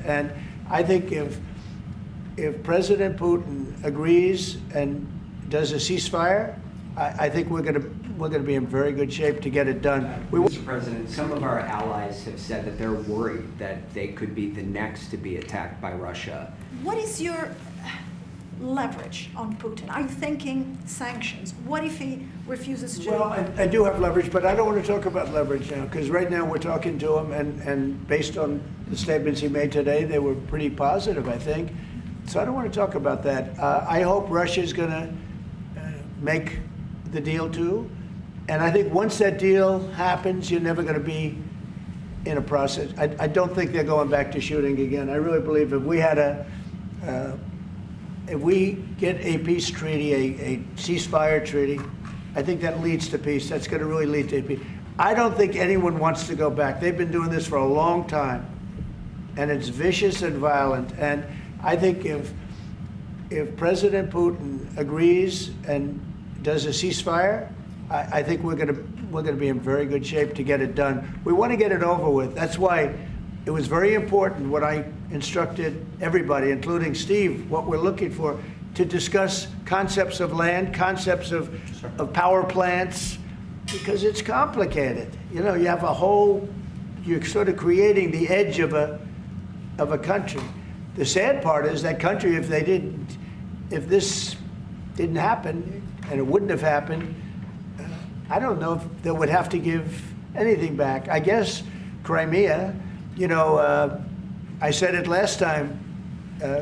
And I think if President Putin agrees and does a ceasefire, I think we're going to be in very good shape to get it done. Mr. President, some of our allies have said that they're worried that they could be the next to be attacked by Russia. What is your leverage on Putin? Are you thinking sanctions? What if he refuses to? Well, I do have leverage, but I don't want to talk about leverage now, because right now we're talking to him, and based on the statements he made today, they were pretty positive, I think. So I don't want to talk about that. I hope Russia's going to make the deal too. And I think once that deal happens, you're never going to be in a process. I don't think they're going back to shooting again. I really believe if we had if we get a peace treaty, a ceasefire treaty, I think that leads to peace. That's going to really lead to peace. I don't think anyone wants to go back. They've been doing this for a long time, and it's vicious and violent. And I think if President Putin agrees and does a ceasefire, I think we're going to be in very good shape to get it done. We want to get it over with. That's why it was very important what I instructed everybody, including Steve, what we're looking for, to discuss concepts of land, concepts of power plants, because it's complicated. You know, you have a whole, you're sort of creating the edge of a country. The sad part is that country, if this didn't happen, and it wouldn't have happened, I don't know if they would have to give anything back. I guess Crimea, you know, I said it last time,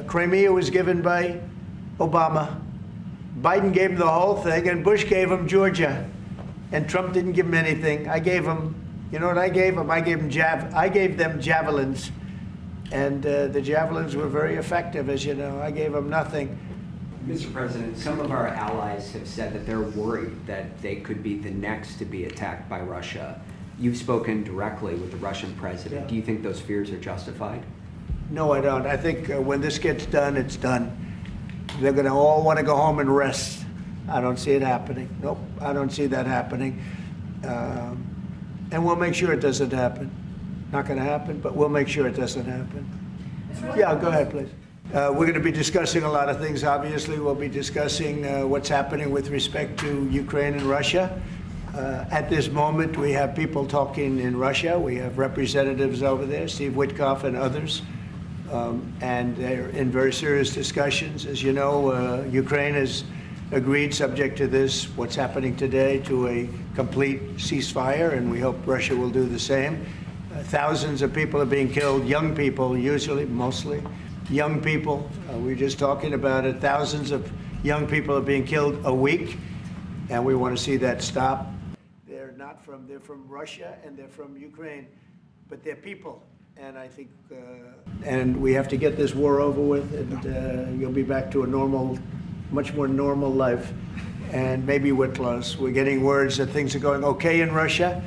Crimea was given by Obama. Biden gave him the whole thing, and Bush gave him Georgia. And Trump didn't give him anything. I gave him, you know what I gave him? I gave them javelins. And the javelins were very effective, as you know. I gave them nothing. Mr. President, some of our allies have said that they're worried that they could be the next to be attacked by Russia. You've spoken directly with the Russian president. Yeah. Do you think those fears are justified? No, I don't. I think when this gets done, it's done. They're going to all want to go home and rest. I don't see it happening. Nope, I don't see that happening. And we'll make sure it doesn't happen. Not going to happen, but we'll make sure it doesn't happen. Yeah, go ahead, please. We're going to be discussing a lot of things, obviously. We'll be discussing what's happening with respect to Ukraine and Russia. At this moment, we have people talking in Russia. We have representatives over there, Steve Witkoff and others. And they're in very serious discussions. As you know, Ukraine has agreed, subject to this, what's happening today, to a complete ceasefire, and we hope Russia will do the same. Thousands of people are being killed, young people, usually, mostly. Young people, we were just talking about it, thousands of young people are being killed a week, and we want to see that stop. They're from Russia and they're from Ukraine, but they're people, and I think, and we have to get this war over with, and you'll be back to a normal, much more normal life, and maybe we're close. We're getting words that things are going okay in Russia,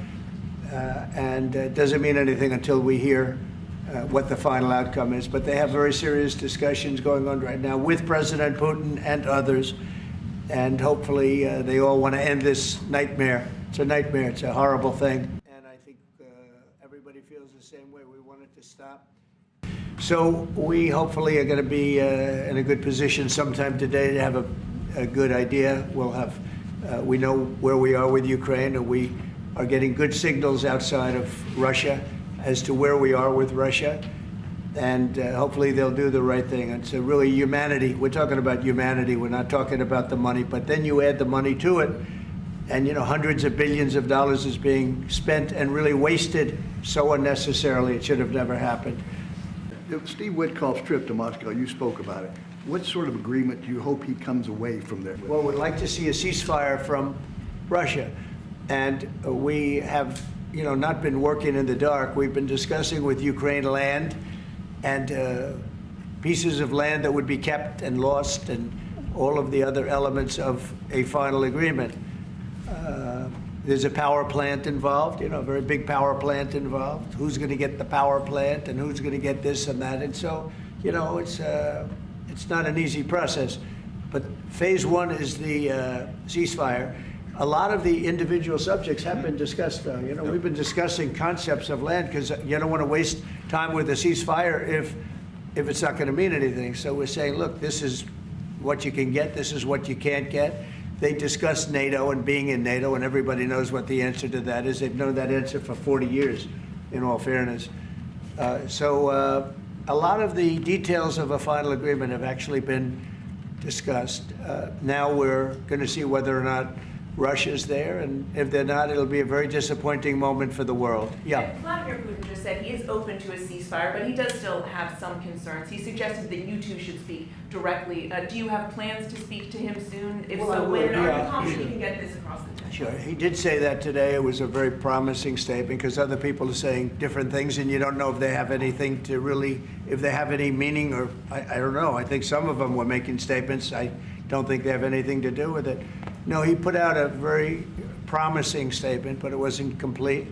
and it doesn't mean anything until we hear what the final outcome is. But they have very serious discussions going on right now with President Putin and others. And hopefully they all want to end this nightmare. It's a nightmare. It's a horrible thing. And I think everybody feels the same way. We want it to stop. So we hopefully are going to be in a good position sometime today to have a good idea. We'll have, we know where we are with Ukraine, and we are getting good signals outside of Russia as to where we are with Russia, and hopefully they'll do the right thing. It's really humanity. We're talking about humanity. We're not talking about the money, but then you add the money to it, and you know, hundreds of billions of dollars is being spent and really wasted so unnecessarily. It should have never happened. Steve Witkoff's trip to Moscow, you spoke about it. What sort of agreement do you hope he comes away from there with? Well, we'd like to see a ceasefire from Russia, and we have, you know, not been working in the dark. We've been discussing with Ukraine land and pieces of land that would be kept and lost, and all of the other elements of a final agreement. There's a power plant involved, you know, a very big power plant involved. Who's going to get the power plant, and who's going to get this and that? And so, you know, it's not an easy process. But phase one is the ceasefire. A lot of the individual subjects have been discussed, though. You know, we've been discussing concepts of land because you don't want to waste time with a ceasefire if if it's not going to mean anything. So we're saying, look, this is what you can get, this is what you can't get. They discussed NATO and being in NATO, and everybody knows what the answer to that is. They've known that answer for 40 years, in all fairness. A lot of the details of a final agreement have actually been discussed. Now we're going to see whether or not Russia's there, and if they're not, it'll be a very disappointing moment for the world. Yeah. And Vladimir Putin just said he is open to a ceasefire, but he does still have some concerns. He suggested that you two should speak directly. Do you have plans to speak to him soon? If Well, I so, would, when? Are yeah. you confident you can get this across the table? Sure. He did say that today. It was a very promising statement because other people are saying different things, and you don't know if they have anything to really, if they have any meaning, or I don't know. I think some of them were making statements. I don't think they have anything to do with it. No, he put out a very promising statement, but it wasn't complete.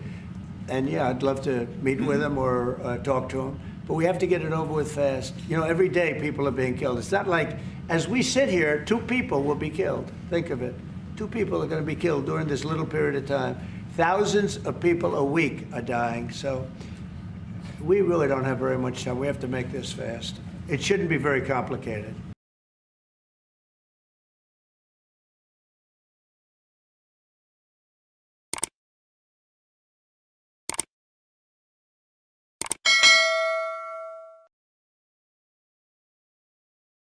And yeah, I'd love to meet with him or talk to him. But we have to get it over with fast. You know, every day people are being killed. It's not like, as we sit here, 2 people will be killed. Think of it. 2 people are going to be killed during this little period of time. Thousands of people a week are dying. So we really don't have very much time. We have to make this fast. It shouldn't be very complicated.